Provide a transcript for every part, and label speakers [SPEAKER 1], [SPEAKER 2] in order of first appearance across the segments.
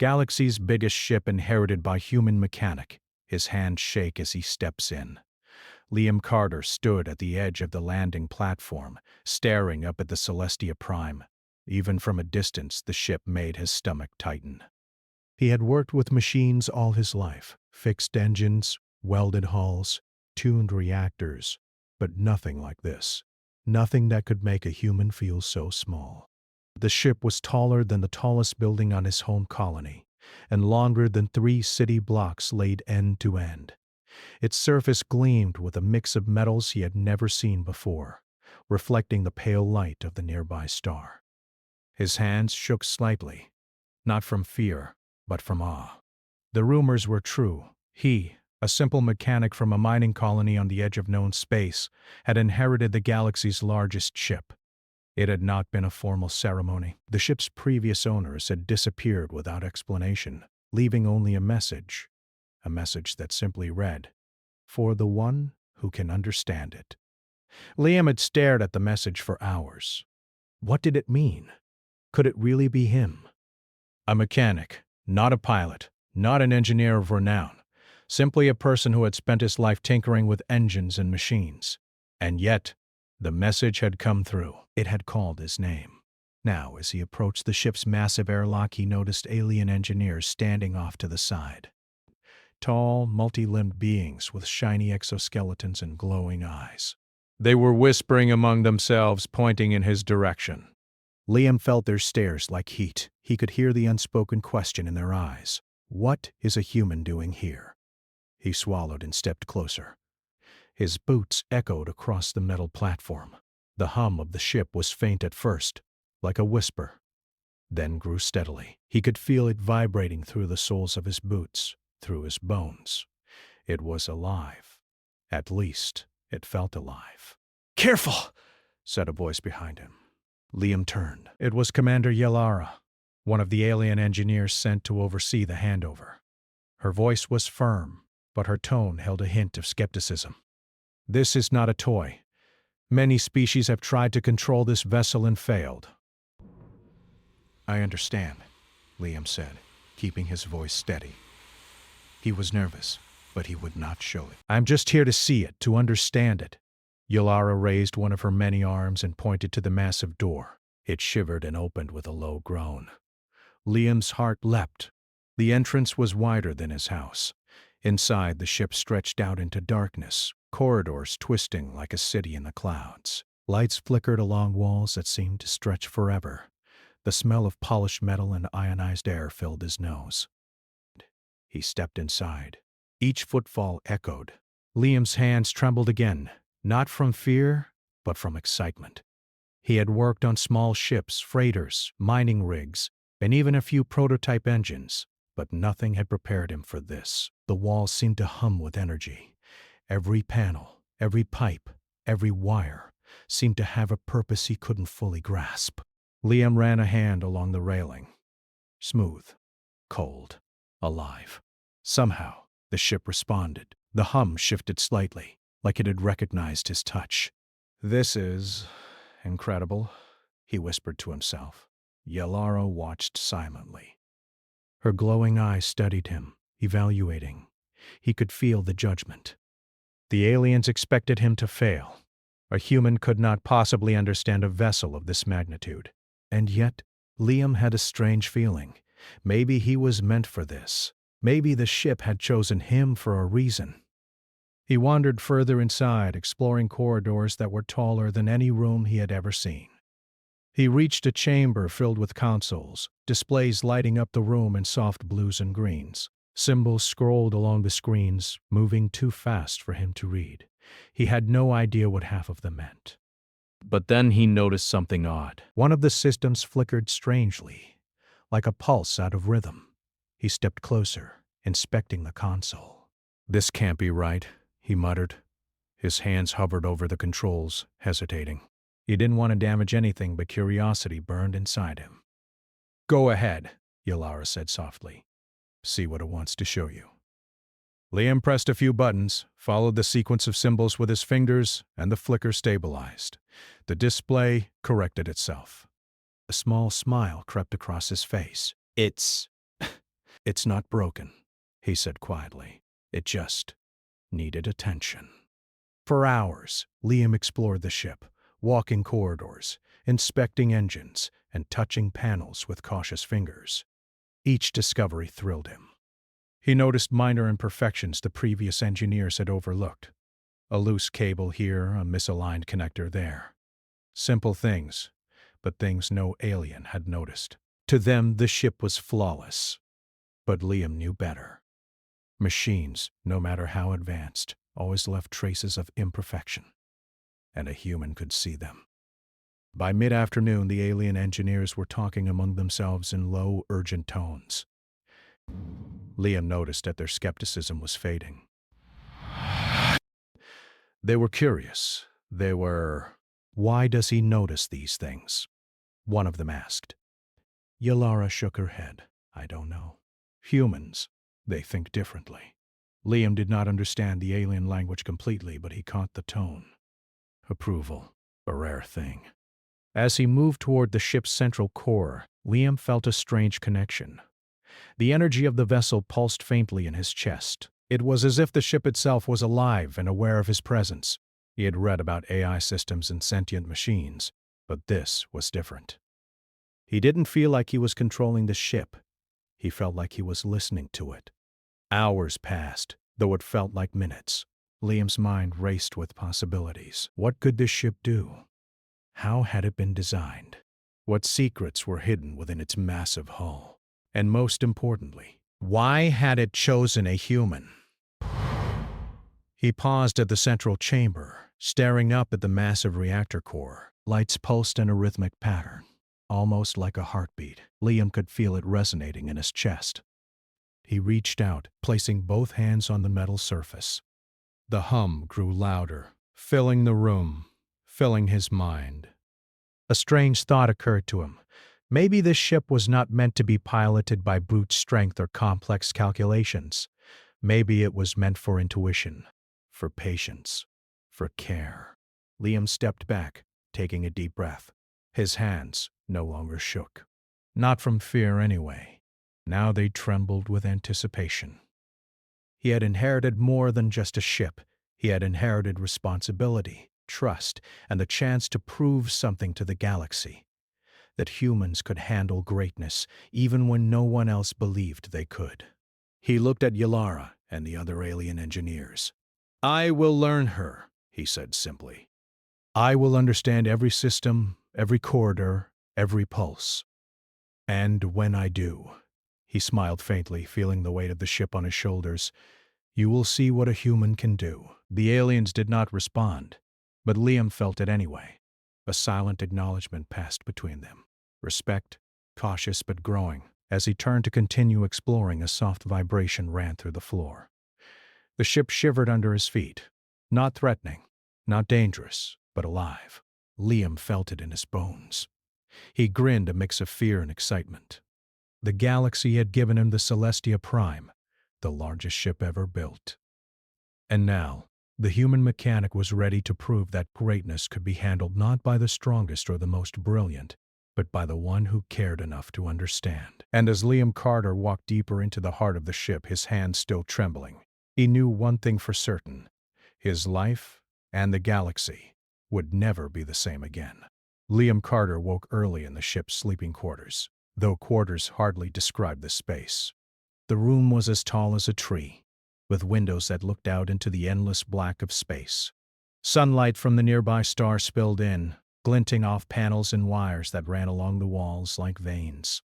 [SPEAKER 1] Galaxy's biggest ship inherited by human mechanic. His hands shake as he steps in. Liam Carter stood at the edge of the landing platform, staring up at the Celestia Prime. Even from a distance, the ship made his stomach tighten. He had worked with machines all his life, fixed engines, welded hulls, tuned reactors, but nothing like this. Nothing that could make a human feel so small. The ship was taller than the tallest building on his home colony, and longer than 3 city blocks laid end to end. Its surface gleamed with a mix of metals he had never seen before, reflecting the pale light of the nearby star. His hands shook slightly, not from fear, but from awe. The rumors were true. He, a simple mechanic from a mining colony on the edge of known space, had inherited the galaxy's largest ship. It had not been a formal ceremony. The ship's previous owners had disappeared without explanation, leaving only a message that simply read, "For the one who can understand it." Liam had stared at the message for hours. What did it mean? Could it really be him? A mechanic, not a pilot, not an engineer of renown, simply a person who had spent his life tinkering with engines and machines. And yet, the message had come through. It had called his name. Now, as he approached the ship's massive airlock, he noticed alien engineers standing off to the side. Tall, multi-limbed beings with shiny exoskeletons and glowing eyes. They were whispering among themselves, pointing in his direction. Liam felt their stares like heat. He could hear the unspoken question in their eyes. What is a human doing here? He swallowed and stepped closer. His boots echoed across the metal platform. The hum of the ship was faint at first, like a whisper, then grew steadily. He could feel it vibrating through the soles of his boots, through his bones. It was alive. At least, it felt alive. "Careful!" said a voice behind him. Liam turned. It was Commander Yellara, one of the alien engineers sent to oversee the handover. Her voice was firm, but her tone held a hint of skepticism. "This is not a toy. Many species have tried to control this vessel and failed." "I understand," Liam said, keeping his voice steady. He was nervous, but he would not show it. "I'm just here to see it, to understand it." Yellara raised one of her many arms and pointed to the massive door. It shivered and opened with a low groan. Liam's heart leapt. The entrance was wider than his house. Inside, the ship stretched out into darkness, corridors twisting like a city in the clouds. Lights flickered along walls that seemed to stretch forever. The smell of polished metal and ionized air filled his nose. He stepped inside. Each footfall echoed. Liam's hands trembled again, not from fear, but from excitement. He had worked on small ships, freighters, mining rigs, and even a few prototype engines, but nothing had prepared him for this. The walls seemed to hum with energy. Every panel, every pipe, every wire seemed to have a purpose he couldn't fully grasp. Liam ran a hand along the railing. Smooth, cold, alive. Somehow, the ship responded. The hum shifted slightly, like it had recognized his touch. "This is incredible," he whispered to himself. Yellara watched silently. Her glowing eyes studied him, evaluating. He could feel the judgment. The aliens expected him to fail. A human could not possibly understand a vessel of this magnitude. And yet, Liam had a strange feeling. Maybe he was meant for this. Maybe the ship had chosen him for a reason. He wandered further inside, exploring corridors that were taller than any room he had ever seen. He reached a chamber filled with consoles, displays lighting up the room in soft blues and greens. Symbols scrolled along the screens, moving too fast for him to read. He had no idea what half of them meant. But then he noticed something odd. One of the systems flickered strangely, like a pulse out of rhythm. He stepped closer, inspecting the console. "This can't be right," he muttered. His hands hovered over the controls, hesitating. He didn't want to damage anything, but curiosity burned inside him. "Go ahead," Yellara said softly. "See what it wants to show you." Liam pressed a few buttons, followed the sequence of symbols with his fingers, and the flicker stabilized. The display corrected itself. A small smile crept across his face. "It's "It's not broken," he said quietly. "It just needed attention." For hours, Liam explored the ship, walking corridors, inspecting engines, and touching panels with cautious fingers. Each discovery thrilled him. He noticed minor imperfections the previous engineers had overlooked. A loose cable here, a misaligned connector there. Simple things, but things no alien had noticed. To them, the ship was flawless. But Liam knew better. Machines, no matter how advanced, always left traces of imperfection, and a human could see them. By mid-afternoon, the alien engineers were talking among themselves in low, urgent tones. Liam noticed that their skepticism was fading. They were curious. Why does he notice these things? One of them asked. Yalara shook her head. I don't know. Humans, they think differently. Liam did not understand the alien language completely, but he caught the tone. Approval, a rare thing. As he moved toward the ship's central core, Liam felt a strange connection. The energy of the vessel pulsed faintly in his chest. It was as if the ship itself was alive and aware of his presence. He had read about AI systems and sentient machines, but this was different. He didn't feel like he was controlling the ship. He felt like he was listening to it. Hours passed, though it felt like minutes. Liam's mind raced with possibilities. What could this ship do? How had it been designed? What secrets were hidden within its massive hull? And most importantly, why had it chosen a human? He paused at the central chamber, staring up at the massive reactor core. Lights pulsed in a rhythmic pattern, almost like a heartbeat. Liam could feel it resonating in his chest. He reached out, placing both hands on the metal surface. The hum grew louder, filling the room, filling his mind. A strange thought occurred to him. Maybe this ship was not meant to be piloted by brute strength or complex calculations. Maybe it was meant for intuition, for patience, for care. Liam stepped back, taking a deep breath. His hands no longer shook. Not from fear anyway. Now they trembled with anticipation. He had inherited more than just a ship. He had inherited responsibility, trust, and the chance to prove something to the galaxy. That humans could handle greatness, even when no one else believed they could. He looked at Yalara and the other alien engineers. I will learn her, he said simply. I will understand every system, every corridor, every pulse. And when I do, he smiled faintly, feeling the weight of the ship on his shoulders, you will see what a human can do. The aliens did not respond, but Liam felt it anyway. A silent acknowledgement passed between them. Respect, cautious but growing. As he turned to continue exploring, a soft vibration ran through the floor. The ship shivered under his feet. Not threatening, not dangerous, but alive. Liam felt it in his bones. He grinned, a mix of fear and excitement. The galaxy had given him the Celestia Prime, the largest ship ever built. And now, the human mechanic was ready to prove that greatness could be handled not by the strongest or the most brilliant, but by the one who cared enough to understand. And as Liam Carter walked deeper into the heart of the ship, his hands still trembling, he knew one thing for certain. His life and the galaxy would never be the same again. Liam Carter woke early in the ship's sleeping quarters, though quarters hardly described the space. The room was as tall as a tree, with windows that looked out into the endless black of space. Sunlight from the nearby star spilled in, glinting off panels and wires that ran along the walls like veins.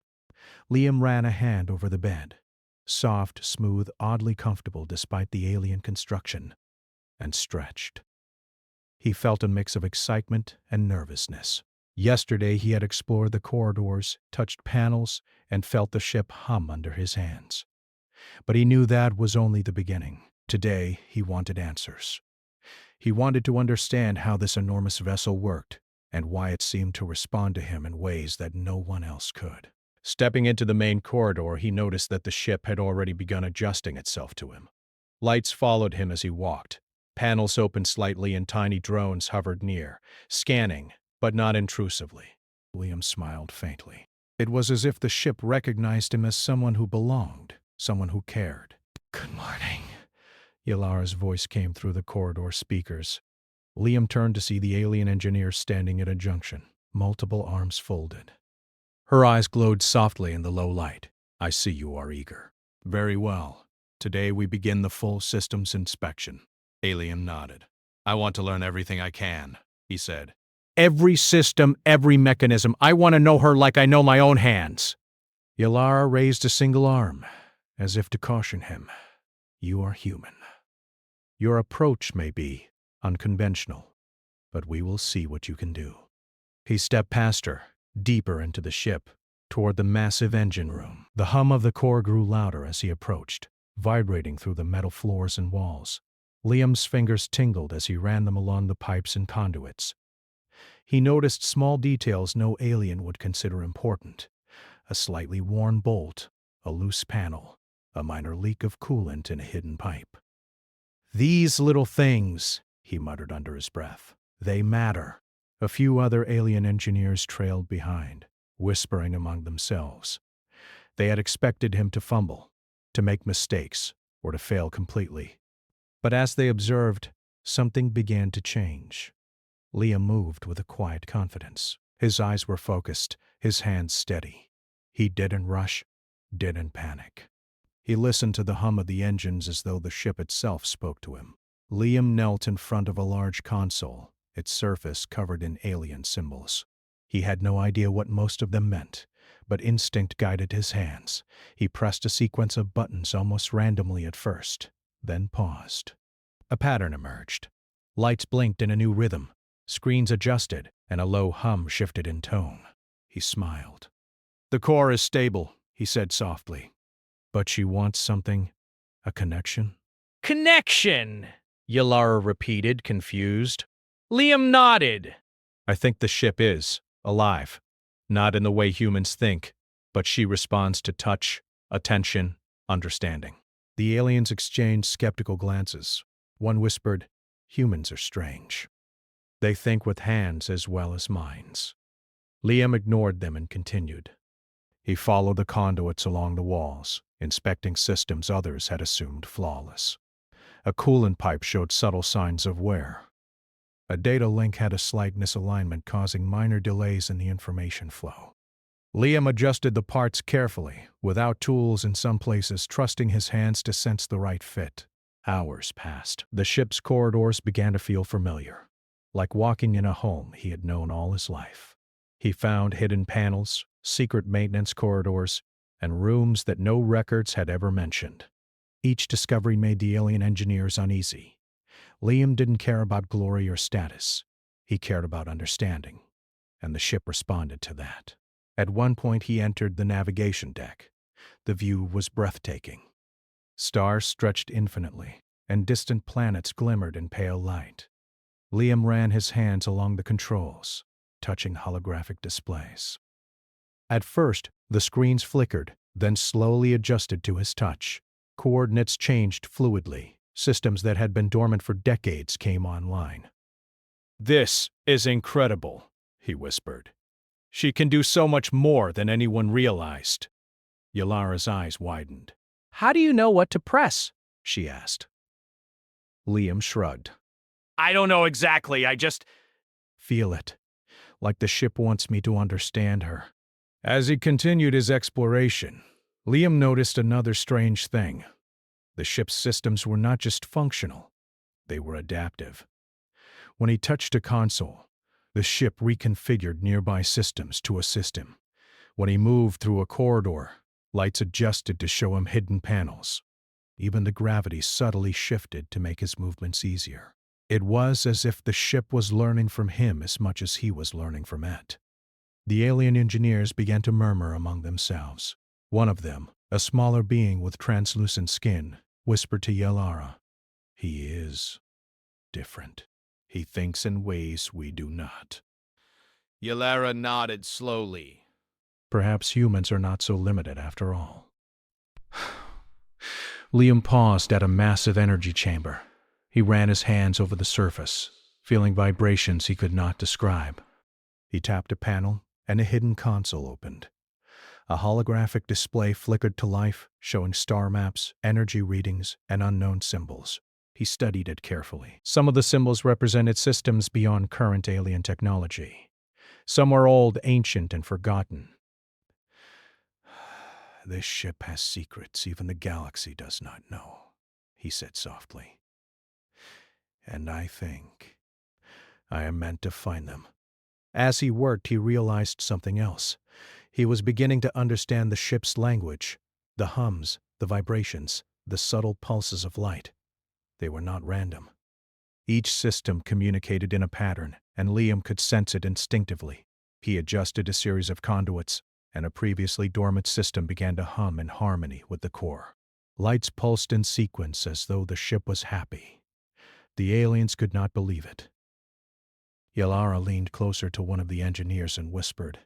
[SPEAKER 1] Liam ran a hand over the bed, soft, smooth, oddly comfortable despite the alien construction, and stretched. He felt a mix of excitement and nervousness. Yesterday he had explored the corridors, touched panels, and felt the ship hum under his hands. But he knew that was only the beginning. Today he wanted answers. He wanted to understand how this enormous vessel worked, and why it seemed to respond to him in ways that no one else could. Stepping into the main corridor, he noticed that the ship had already begun adjusting itself to him. Lights followed him as he walked. Panels opened slightly and tiny drones hovered near, scanning, but not intrusively. Liam smiled faintly. It was as if the ship recognized him as someone who belonged. someone who cared. "Good morning." Yalara's voice came through the corridor speakers. Liam turned to see the alien engineer standing at a junction, multiple arms folded. Her eyes glowed softly in the low light. "I see you are eager." "Very well. Today we begin the full systems inspection." Alien nodded. "I want to learn everything I can," he said. "Every system, every mechanism. I want to know her like I know my own hands." Yalara raised a single arm, as if to caution him. "You are human. Your approach may be unconventional, but we will see what you can do." He stepped past her, deeper into the ship, toward the massive engine room. The hum of the core grew louder as he approached, vibrating through the metal floors and walls. Liam's fingers tingled as he ran them along the pipes and conduits. He noticed small details no alien would consider important: a slightly worn bolt, a loose panel, a minor leak of coolant in a hidden pipe. "These little things," he muttered under his breath. "They matter." A few other alien engineers trailed behind, whispering among themselves. They had expected him to fumble, to make mistakes, or to fail completely. But as they observed, something began to change. Liam moved with a quiet confidence. His eyes were focused, his hands steady. He didn't rush, didn't panic. He listened to the hum of the engines as though the ship itself spoke to him. Liam knelt in front of a large console, its surface covered in alien symbols. He had no idea what most of them meant, but instinct guided his hands. He pressed a sequence of buttons almost randomly at first, then paused. A pattern emerged. Lights blinked in a new rhythm, screens adjusted, and a low hum shifted in tone. He smiled. "The core is stable," he said softly. "But she wants something, a connection?" "Connection!" Yalara repeated, confused. Liam nodded. "I think the ship is alive. Not in the way humans think, but she responds to touch, attention, understanding." The aliens exchanged skeptical glances. One whispered, "Humans are strange. They think with hands as well as minds." Liam ignored them and continued. He followed the conduits along the walls, inspecting systems others had assumed flawless. A coolant pipe showed subtle signs of wear. A data link had a slight misalignment, causing minor delays in the information flow. Liam adjusted the parts carefully, without tools in some places, trusting his hands to sense the right fit. Hours passed. The ship's corridors began to feel familiar, like walking in a home he had known all his life. He found hidden panels, secret maintenance corridors, and rooms that no records had ever mentioned. Each discovery made the alien engineers uneasy. Liam didn't care about glory or status. He cared about understanding, and the ship responded to that. At one point he entered the navigation deck. The view was breathtaking. Stars stretched infinitely, and distant planets glimmered in pale light. Liam ran his hands along the controls, touching holographic displays. At first, the screens flickered, then slowly adjusted to his touch. Coordinates changed fluidly. Systems that had been dormant for decades came online. "This is incredible," he whispered. "She can do so much more than anyone realized." Yalara's eyes widened. "How do you know what to press?" she asked. Liam shrugged. "I don't know exactly, I just feel it, like the ship wants me to understand her." As he continued his exploration, Liam noticed another strange thing. The ship's systems were not just functional, they were adaptive. When he touched a console, the ship reconfigured nearby systems to assist him. When he moved through a corridor, lights adjusted to show him hidden panels. Even the gravity subtly shifted to make his movements easier. It was as if the ship was learning from him as much as he was learning from it. The alien engineers began to murmur among themselves. One of them, a smaller being with translucent skin, whispered to Yalara, "He is different. He thinks in ways we do not." Yalara nodded slowly. "Perhaps humans are not so limited after all." Liam paused at a massive energy chamber. He ran his hands over the surface, feeling vibrations he could not describe. He tapped a panel, and a hidden console opened. A holographic display flickered to life, showing star maps, energy readings, and unknown symbols. He studied it carefully. Some of the symbols represented systems beyond current alien technology. Some were old, ancient, and forgotten. "This ship has secrets even the galaxy does not know," he said softly. "And I think I am meant to find them." As he worked, he realized something else. He was beginning to understand the ship's language, the hums, the vibrations, the subtle pulses of light. They were not random. Each system communicated in a pattern, and Liam could sense it instinctively. He adjusted a series of conduits, and a previously dormant system began to hum in harmony with the core. Lights pulsed in sequence as though the ship was happy. The aliens could not believe it. Yalara leaned closer to one of the engineers and whispered,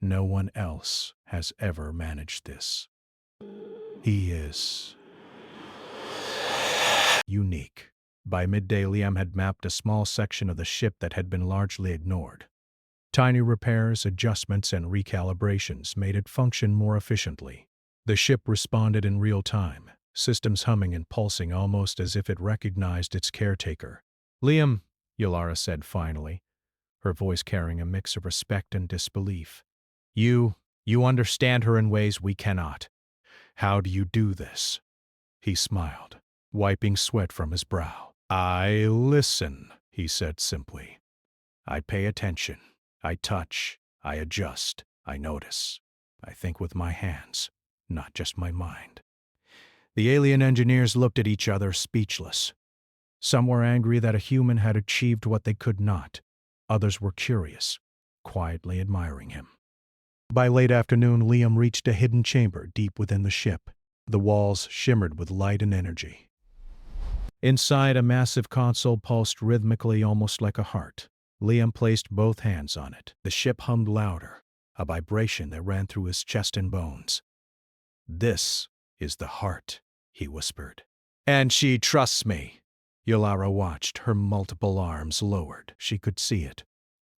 [SPEAKER 1] "No one else has ever managed this. He is unique." By midday, Liam had mapped a small section of the ship that had been largely ignored. Tiny repairs, adjustments, and recalibrations made it function more efficiently. The ship responded in real time, systems humming and pulsing almost as if it recognized its caretaker. "Liam," Yalara said finally, her voice carrying a mix of respect and disbelief. You understand her in ways we cannot. How do you do this?" He smiled, wiping sweat from his brow. "I listen," he said simply. "I pay attention. I touch. I adjust. I notice. I think with my hands, not just my mind." The alien engineers looked at each other, speechless. Some were angry that a human had achieved what they could not. Others were curious, quietly admiring him. By late afternoon, Liam reached a hidden chamber deep within the ship. The walls shimmered with light and energy. Inside, a massive console pulsed rhythmically, almost like a heart. Liam placed both hands on it. The ship hummed louder, a vibration that ran through his chest and bones. "This is the heart," he whispered. "And she trusts me." Yalara watched, her multiple arms lowered. She could see it.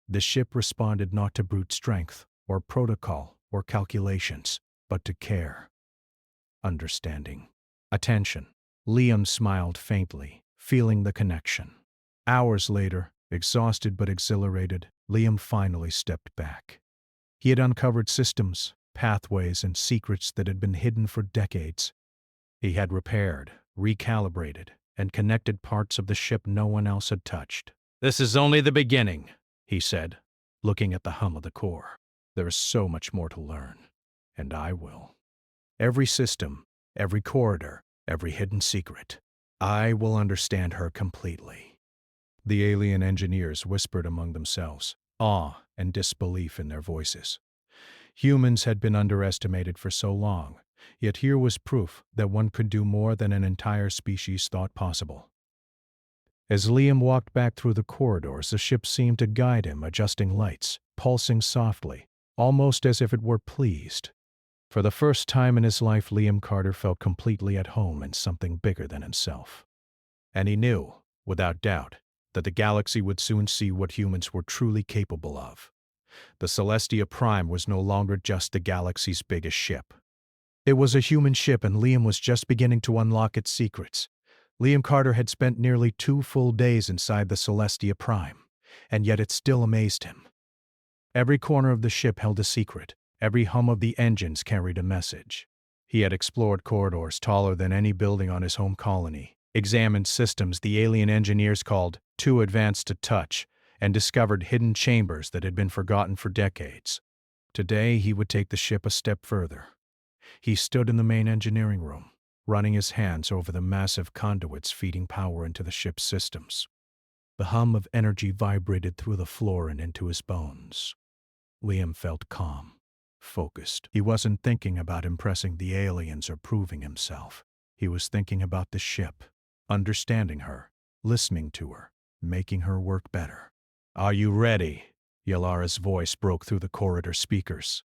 [SPEAKER 1] The ship responded not to brute strength, or protocol, or calculations, but to care, understanding, attention. Liam smiled faintly, feeling the connection. Hours later, exhausted but exhilarated, Liam finally stepped back. He had uncovered systems, pathways, and secrets that had been hidden for decades. He had repaired, recalibrated, and connected parts of the ship no one else had touched. "This is only the beginning," he said, looking at the hum of the core. "There is so much more to learn, and I will. Every system, every corridor, every hidden secret. I will understand her completely." The alien engineers whispered among themselves, awe and disbelief in their voices. Humans had been underestimated for so long, yet here was proof that one could do more than an entire species thought possible. As Liam walked back through the corridors, the ship seemed to guide him, adjusting lights, pulsing softly, almost as if it were pleased. For the first time in his life, Liam Carter felt completely at home in something bigger than himself. And he knew, without doubt, that the galaxy would soon see what humans were truly capable of. The Celestia Prime was no longer just the galaxy's biggest ship. It was a human ship, and Liam was just beginning to unlock its secrets. Liam Carter had spent nearly 2 full days inside the Celestia Prime, and yet it still amazed him. Every corner of the ship held a secret. Every hum of the engines carried a message. He had explored corridors taller than any building on his home colony, examined systems the alien engineers called too advanced to touch, and discovered hidden chambers that had been forgotten for decades. Today, he would take the ship a step further. He stood in the main engineering room, running his hands over the massive conduits feeding power into the ship's systems. The hum of energy vibrated through the floor and into his bones. Liam felt calm, focused. He wasn't thinking about impressing the aliens or proving himself. He was thinking about the ship, understanding her, listening to her, making her work better. "Are you ready?" Yalara's voice broke through the corridor speakers.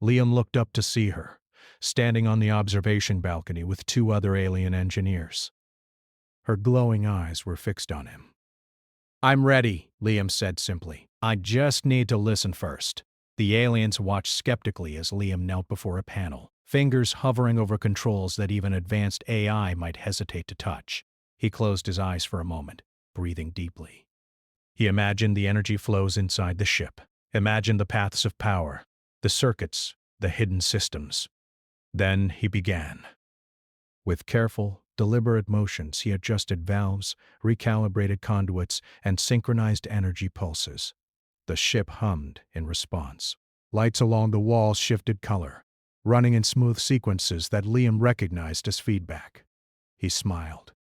[SPEAKER 1] Liam looked up to see her, standing on the observation balcony with 2 other alien engineers. Her glowing eyes were fixed on him. "I'm ready," Liam said simply. "I just need to listen first." The aliens watched skeptically as Liam knelt before a panel, fingers hovering over controls that even advanced AI might hesitate to touch. He closed his eyes for a moment, breathing deeply. He imagined the energy flows inside the ship, imagined the paths of power, the circuits, the hidden systems. Then he began. With careful, deliberate motions, he adjusted valves, recalibrated conduits, and synchronized energy pulses. The ship hummed in response. Lights along the walls shifted color, running in smooth sequences that Liam recognized as feedback. He smiled.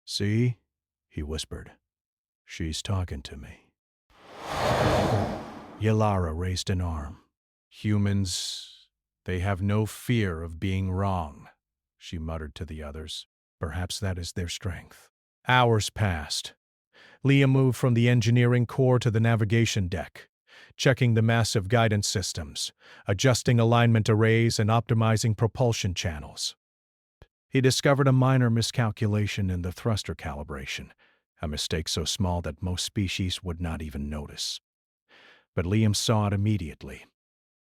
[SPEAKER 1] "See?" he whispered. "She's talking to me." Yalara raised an arm. "Humans, they have no fear of being wrong," she muttered to the others. "Perhaps that is their strength." Hours passed. Liam moved from the engineering core to the navigation deck, checking the massive guidance systems, adjusting alignment arrays, and optimizing propulsion channels. He discovered a minor miscalculation in the thruster calibration, a mistake so small that most species would not even notice. But Liam saw it immediately.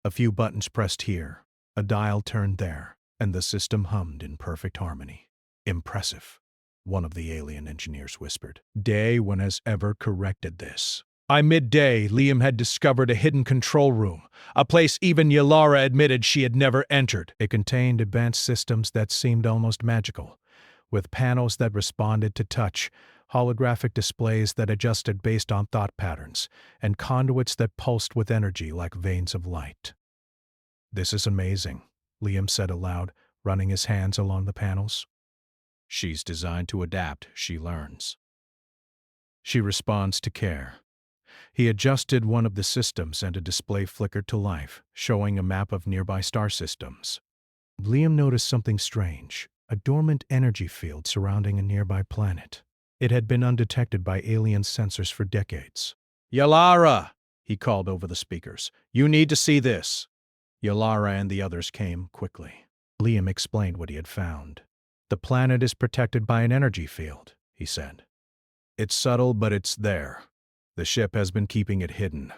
[SPEAKER 1] A few buttons pressed here, a dial turned there, and the system hummed in perfect harmony. "Impressive," one of the alien engineers whispered. "Day one has ever corrected this." By midday, Liam had discovered a hidden control room, a place even Yalara admitted she had never entered. It contained advanced systems that seemed almost magical, with panels that responded to touch, holographic displays that adjusted based on thought patterns, and conduits that pulsed with energy like veins of light. "This is amazing," Liam said aloud, running his hands along the panels. "She's designed to adapt, she learns. She responds to care." He adjusted one of the systems and a display flickered to life, showing a map of nearby star systems. Liam noticed something strange, a dormant energy field surrounding a nearby planet. It had been undetected by alien sensors for decades. "Yalara!" he called over the speakers. "You need to see this." Yalara and the others came quickly. Liam explained what he had found. "The planet is protected by an energy field," he said. "It's subtle, but it's there. The ship has been keeping it hidden.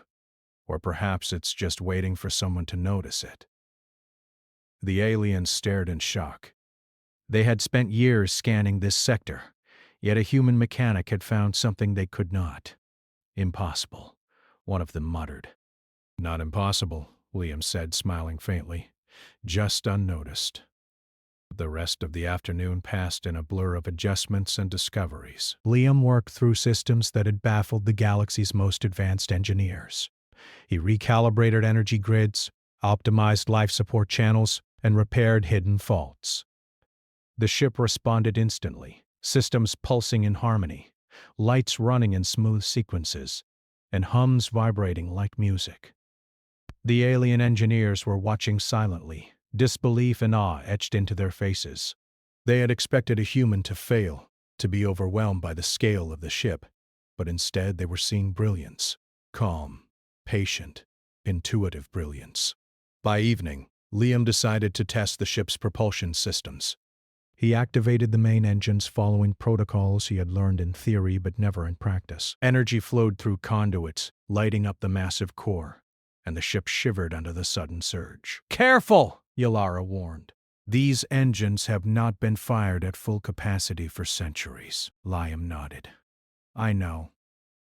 [SPEAKER 1] Or perhaps it's just waiting for someone to notice it." The aliens stared in shock. They had spent years scanning this sector, yet a human mechanic had found something they could not. "Impossible," one of them muttered. "Not impossible," Liam said, smiling faintly. "Just unnoticed." The rest of the afternoon passed in a blur of adjustments and discoveries. Liam worked through systems that had baffled the galaxy's most advanced engineers. He recalibrated energy grids, optimized life support channels, and repaired hidden faults. The ship responded instantly, systems pulsing in harmony, lights running in smooth sequences, and hums vibrating like music. The alien engineers were watching silently, disbelief and awe etched into their faces. They had expected a human to fail, to be overwhelmed by the scale of the ship, but instead they were seeing brilliance, calm, patient, intuitive brilliance. By evening, Liam decided to test the ship's propulsion systems. He activated the main engines following protocols he had learned in theory but never in practice. Energy flowed through conduits, lighting up the massive core, and the ship shivered under the sudden surge. "Careful!" Yalara warned. "These engines have not been fired at full capacity for centuries." Liam nodded. "I know.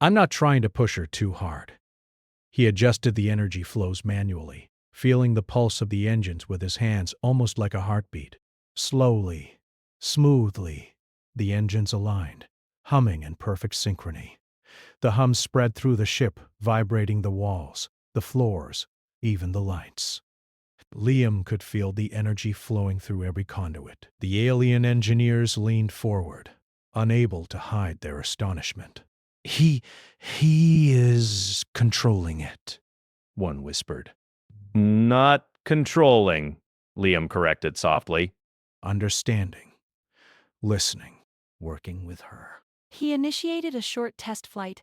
[SPEAKER 1] I'm not trying to push her too hard." He adjusted the energy flows manually, feeling the pulse of the engines with his hands almost like a heartbeat. Slowly, smoothly, the engines aligned, humming in perfect synchrony. The hum spread through the ship, vibrating the walls, the floors, even the lights. Liam could feel the energy flowing through every conduit. The alien engineers leaned forward, unable to hide their astonishment. He is controlling it," one whispered.
[SPEAKER 2] "Not controlling," Liam corrected softly.
[SPEAKER 1] "Understanding, listening, working with her."
[SPEAKER 3] He initiated a short test flight.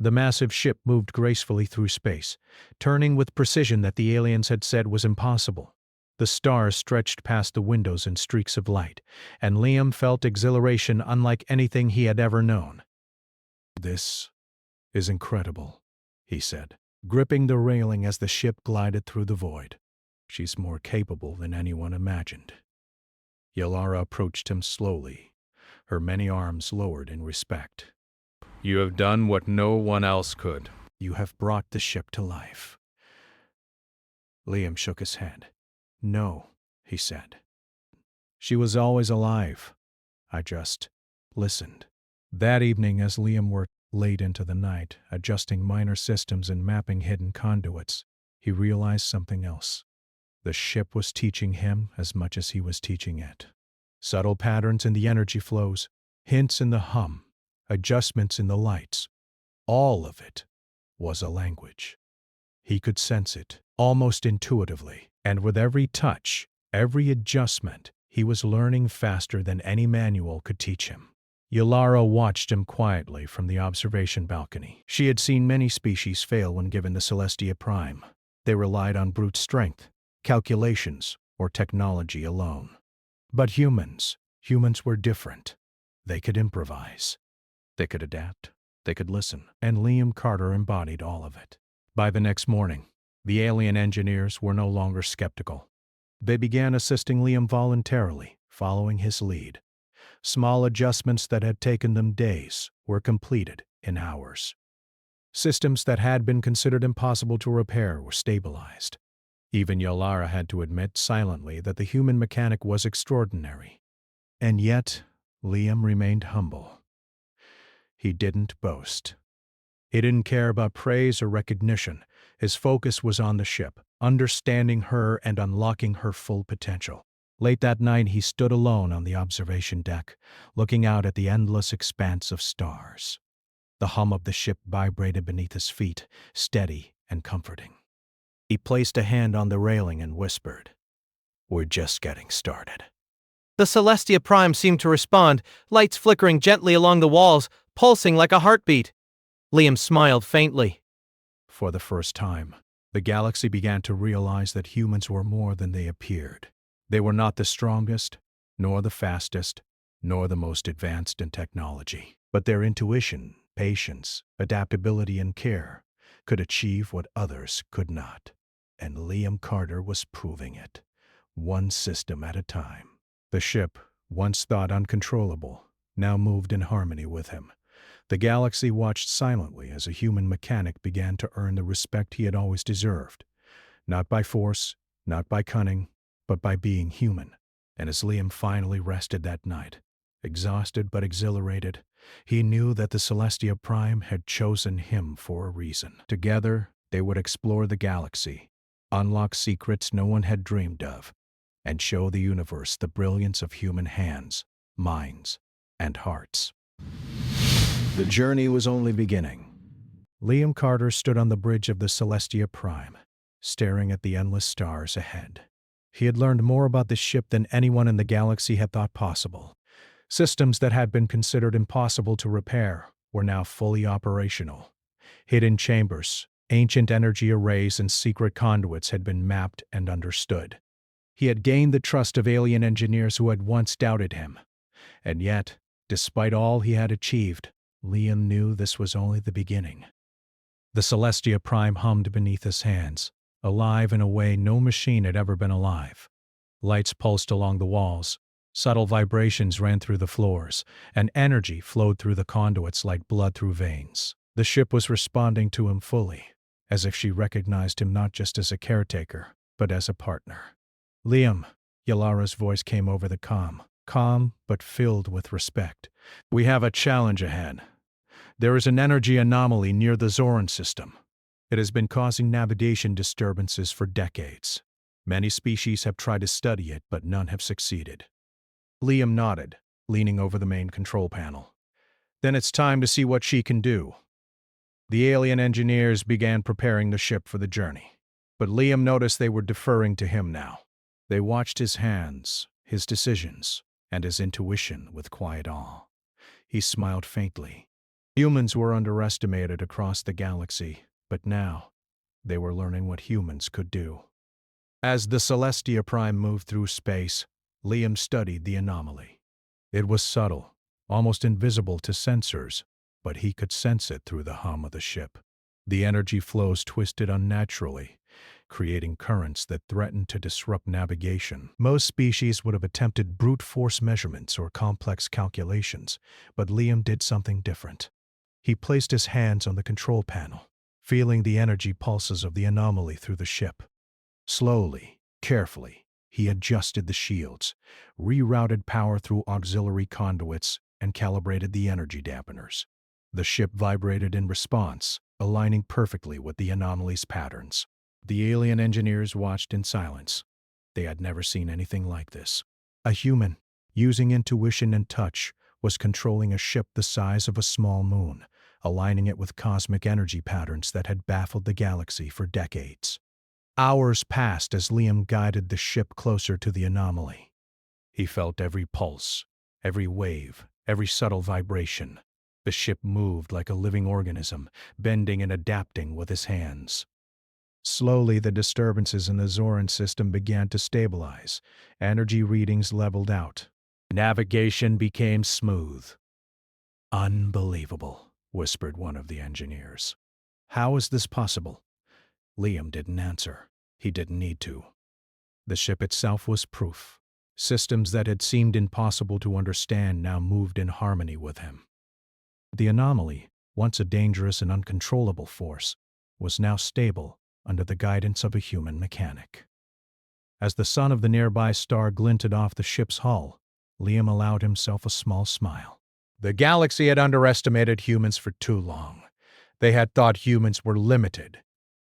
[SPEAKER 1] The massive ship moved gracefully through space, turning with precision that the aliens had said was impossible. The stars stretched past the windows in streaks of light, and Liam felt exhilaration unlike anything he had ever known. "This is incredible," he said. gripping the railing as the ship glided through the void. She's more capable than anyone imagined. Yalara approached him slowly, her many arms lowered in respect.
[SPEAKER 2] You have done what no one else could.
[SPEAKER 1] You have brought the ship to life. Liam shook his head. No, he said. She was always alive. I just listened. That evening, as Liam worked late into the night, adjusting minor systems and mapping hidden conduits, he realized something else. The ship was teaching him as much as he was teaching it. Subtle patterns in the energy flows, hints in the hum, adjustments in the lights. All of it was a language. He could sense it, almost intuitively, and with every touch, every adjustment, he was learning faster than any manual could teach him. Yalara watched him quietly from the observation balcony. She had seen many species fail when given the Celestia Prime. They relied on brute strength, calculations, or technology alone. But humans were different. They could improvise. They could adapt. They could listen. And Liam Carter embodied all of it. By the next morning, the alien engineers were no longer skeptical. They began assisting Liam voluntarily, following his lead. Small adjustments that had taken them days were completed in hours. Systems that had been considered impossible to repair were stabilized. Even Yalara had to admit silently that the human mechanic was extraordinary. And yet, Liam remained humble. He didn't boast. He didn't care about praise or recognition. His focus was on the ship, understanding her and unlocking her full potential. Late that night, he stood alone on the observation deck, looking out at the endless expanse of stars. The hum of the ship vibrated beneath his feet, steady and comforting. He placed a hand on the railing and whispered, "We're just getting started."
[SPEAKER 4] The Celestia Prime seemed to respond, lights flickering gently along the walls, pulsing like a heartbeat. Liam smiled faintly.
[SPEAKER 1] For the first time, the galaxy began to realize that humans were more than they appeared. They were not the strongest, nor the fastest, nor the most advanced in technology. But their intuition, patience, adaptability, and care could achieve what others could not. And Liam Carter was proving it, one system at a time. The ship, once thought uncontrollable, now moved in harmony with him. The galaxy watched silently as a human mechanic began to earn the respect he had always deserved, not by force, not by cunning, but by being human. And as Liam finally rested that night, exhausted but exhilarated, he knew that the Celestia Prime had chosen him for a reason. Together, they would explore the galaxy, unlock secrets no one had dreamed of, and show the universe the brilliance of human hands, minds, and hearts. The journey was only beginning. Liam Carter stood on the bridge of the Celestia Prime, staring at the endless stars ahead. He had learned more about the ship than anyone in the galaxy had thought possible. Systems that had been considered impossible to repair were now fully operational. Hidden chambers, ancient energy arrays, and secret conduits had been mapped and understood. He had gained the trust of alien engineers who had once doubted him. And yet, despite all he had achieved, Liam knew this was only the beginning. The Celestia Prime hummed beneath his hands, alive in a way no machine had ever been alive. Lights pulsed along the walls, subtle vibrations ran through the floors, and energy flowed through the conduits like blood through veins. The ship was responding to him fully, as if she recognized him not just as a caretaker, but as a partner. "Liam," Yalara's voice came over the comm, calm but filled with respect. "We have a challenge ahead. There is an energy anomaly near the Zoran system. It has been causing navigation disturbances for decades. Many species have tried to study it, but none have succeeded." Liam nodded, leaning over the main control panel. "Then it's time to see what she can do." The alien engineers began preparing the ship for the journey, but Liam noticed they were deferring to him now. They watched his hands, his decisions, and his intuition with quiet awe. He smiled faintly. Humans were underestimated across the galaxy, but now they were learning what humans could do. As the Celestia Prime moved through space, Liam studied the anomaly. It was subtle, almost invisible to sensors, but he could sense it through the hum of the ship. The energy flows twisted unnaturally, creating currents that threatened to disrupt navigation. Most species would have attempted brute force measurements or complex calculations, but Liam did something different. He placed his hands on the control panel, feeling the energy pulses of the anomaly through the ship. Slowly, carefully, he adjusted the shields, rerouted power through auxiliary conduits, and calibrated the energy dampeners. The ship vibrated in response, aligning perfectly with the anomaly's patterns. The alien engineers watched in silence. They had never seen anything like this. A human, using intuition and touch, was controlling a ship the size of a small moon, aligning it with cosmic energy patterns that had baffled the galaxy for decades. Hours passed as Liam guided the ship closer to the anomaly. He felt every pulse, every wave, every subtle vibration. The ship moved like a living organism, bending and adapting with his hands. Slowly, the disturbances in the Zoran system began to stabilize. Energy readings leveled out. Navigation became smooth. "Unbelievable," whispered one of the engineers. "How is this possible?" Liam didn't answer. He didn't need to. The ship itself was proof. Systems that had seemed impossible to understand now moved in harmony with him. The anomaly, once a dangerous and uncontrollable force, was now stable under the guidance of a human mechanic. As the sun of the nearby star glinted off the ship's hull, Liam allowed himself a small smile. The galaxy had underestimated humans for too long. They had thought humans were limited,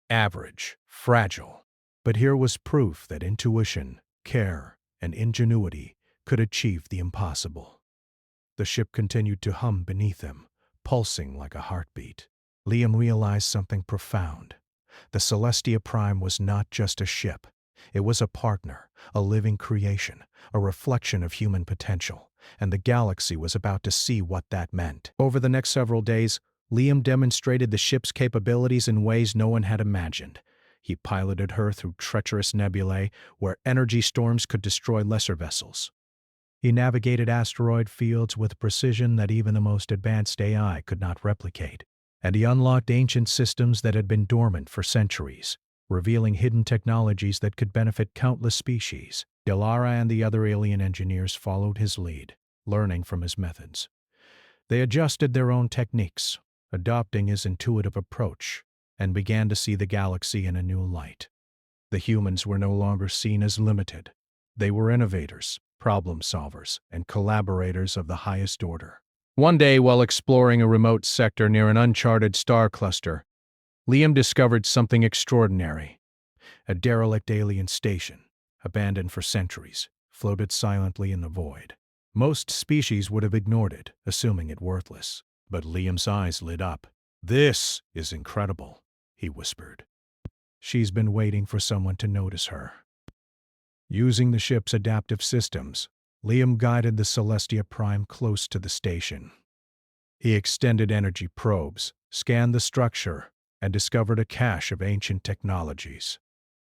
[SPEAKER 1] average, fragile. But here was proof that intuition, care, and ingenuity could achieve the impossible. The ship continued to hum beneath him, pulsing like a heartbeat. Liam realized something profound. The Celestia Prime was not just a ship. It was a partner, a living creation, a reflection of human potential, and the galaxy was about to see what that meant. Over the next several days, Liam demonstrated the ship's capabilities in ways no one had imagined. He piloted her through treacherous nebulae where energy storms could destroy lesser vessels. He navigated asteroid fields with precision that even the most advanced AI could not replicate. And he unlocked ancient systems that had been dormant for centuries, revealing hidden technologies that could benefit countless species. Delara and the other alien engineers followed his lead, learning from his methods. They adjusted their own techniques, adopting his intuitive approach, and began to see the galaxy in a new light. The humans were no longer seen as limited. They were innovators, problem solvers, and collaborators of the highest order. One day, while exploring a remote sector near an uncharted star cluster, Liam discovered something extraordinary. A derelict alien station, abandoned for centuries, floated silently in the void. Most species would have ignored it, assuming it worthless. But Liam's eyes lit up. "This is incredible," he whispered. "She's been waiting for someone to notice her." Using the ship's adaptive systems, Liam guided the Celestia Prime close to the station. He extended energy probes, scanned the structure, and discovered a cache of ancient technologies.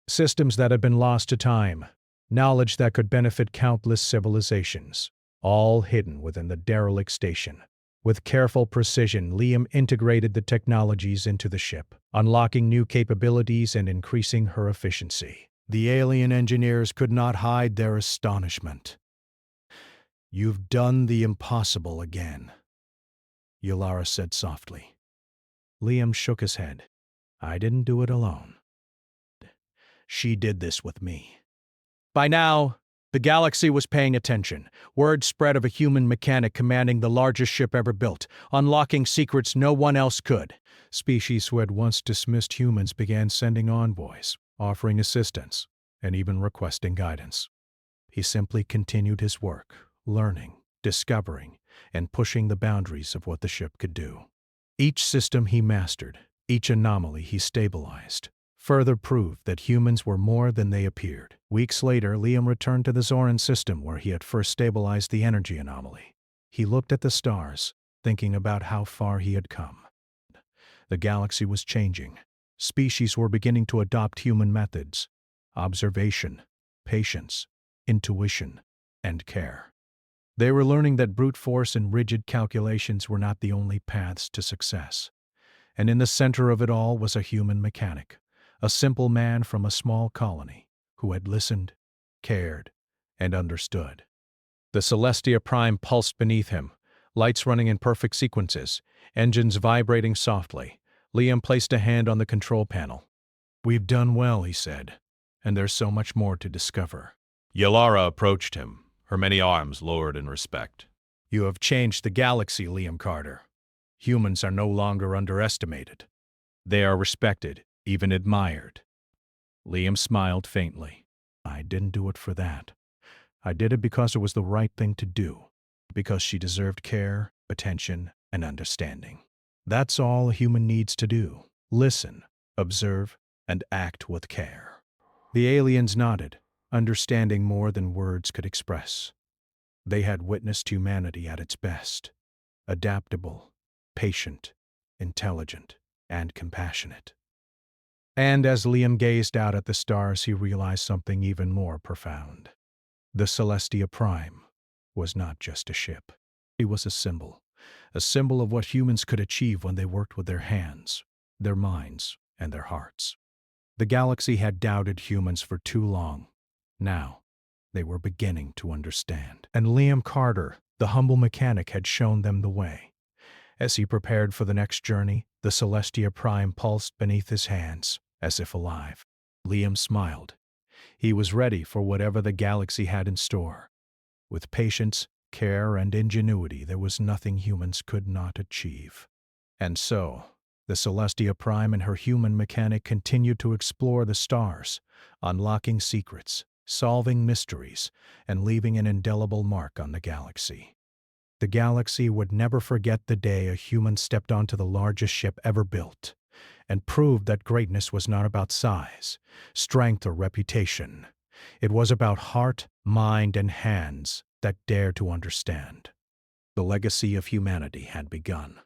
[SPEAKER 1] Systems that had been lost to time, knowledge that could benefit countless civilizations, all hidden within the derelict station. With careful precision, Liam integrated the technologies into the ship, unlocking new capabilities and increasing her efficiency. The alien engineers could not hide their astonishment. "You've done the impossible again," Yalara said softly. Liam shook his head. "I didn't do it alone. She did this with me." By now, the galaxy was paying attention. Word spread of a human mechanic commanding the largest ship ever built, unlocking secrets no one else could. Species who had once dismissed humans began sending envoys, offering assistance, and even requesting guidance. He simply continued his work, learning, discovering, and pushing the boundaries of what the ship could do. Each system he mastered, each anomaly he stabilized, further proved that humans were more than they appeared. Weeks later, Liam returned to the Zoran system where he had first stabilized the energy anomaly. He looked at the stars, thinking about how far he had come. The galaxy was changing. Species were beginning to adopt human methods: observation, patience, intuition, and care. They were learning that brute force and rigid calculations were not the only paths to success. And in the center of it all was a human mechanic, a simple man from a small colony who had listened, cared, and understood. The Celestia Prime pulsed beneath him, lights running in perfect sequences, engines vibrating softly. Liam placed a hand on the control panel. "We've done well," he said, "and there's so much more to discover."
[SPEAKER 2] Yalara approached him, her many arms lowered in respect.
[SPEAKER 1] "You have changed the galaxy, Liam Carter. Humans are no longer underestimated. They are respected, even admired." Liam smiled faintly. "I didn't do it for that. I did it because it was the right thing to do, because she deserved care, attention, and understanding. That's all a human needs to do. Listen, observe, and act with care." The aliens nodded, understanding more than words could express. They had witnessed humanity at its best: adaptable, patient, intelligent, and compassionate. And as Liam gazed out at the stars, he realized something even more profound. The Celestia Prime was not just a ship. It was a symbol of what humans could achieve when they worked with their hands, their minds, and their hearts. The galaxy had doubted humans for too long. Now, they were beginning to understand. And Liam Carter, the humble mechanic, had shown them the way. As he prepared for the next journey, the Celestia Prime pulsed beneath his hands, as if alive. Liam smiled. He was ready for whatever the galaxy had in store. With patience, care, and ingenuity, there was nothing humans could not achieve. And so, the Celestia Prime and her human mechanic continued to explore the stars, unlocking secrets, solving mysteries, and leaving an indelible mark on the galaxy. The galaxy would never forget the day a human stepped onto the largest ship ever built, and proved that greatness was not about size, strength, or reputation. It was about heart, mind, and hands that dared to understand. The legacy of humanity had begun.